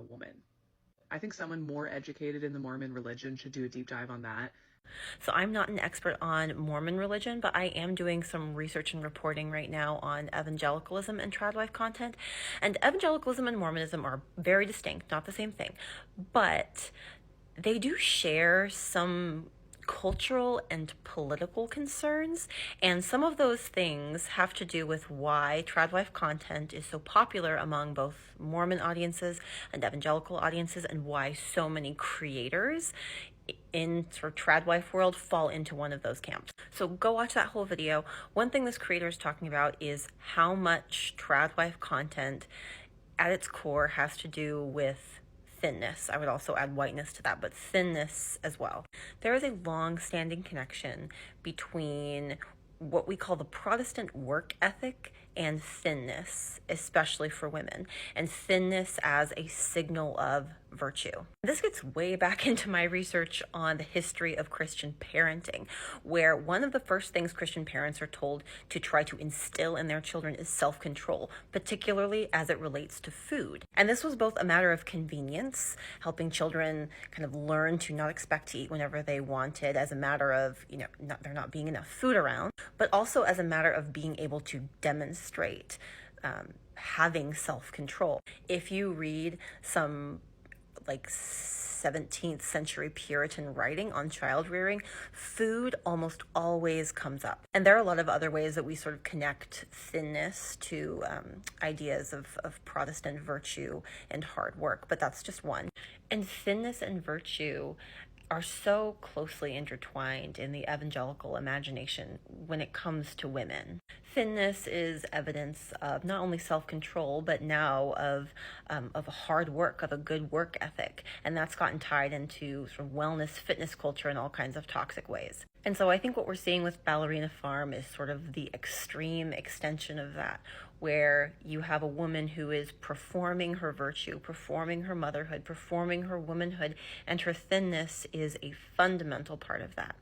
a woman. I think someone more educated in the Mormon religion should do a deep dive on that. So I'm not an expert on Mormon religion, but I am doing some research and reporting right now on evangelicalism and Tradwife content. And evangelicalism and Mormonism are very distinct, not the same thing, but they do share some cultural and political concerns, and some of those things have to do with why Tradwife content is so popular among both Mormon audiences and evangelical audiences, and why so many creators in sort of Tradwife world fall into one of those camps. So go watch that whole video. One thing this creator is talking about is how much Tradwife content at its core has to do with thinness. I would also add whiteness to that, but thinness as well. There is a long-standing connection between what we call the Protestant work ethic and thinness, especially for women, and thinness as a signal of virtue. This gets way back into my research on the history of Christian parenting, where one of the first things Christian parents are told to try to instill in their children is self-control, particularly as it relates to food. And this was both a matter of convenience, helping children kind of learn to not expect to eat whenever they wanted, as a matter of, there not being enough food around, but also as a matter of being able to demonstrate having self-control. If you read some 17th century Puritan writing on child rearing, food almost always comes up. And there are a lot of other ways that we sort of connect thinness to ideas of Protestant virtue and hard work, but that's just one. And thinness and virtue are so closely intertwined in the evangelical imagination when it comes to women. Thinness is evidence of not only self-control, but now of hard work, of a good work ethic. And that's gotten tied into sort of wellness, fitness culture in all kinds of toxic ways. And so I think what we're seeing with Ballerina Farm is sort of the extreme extension of that, where you have a woman who is performing her virtue, performing her motherhood, performing her womanhood, and her thinness is a fundamental part of that.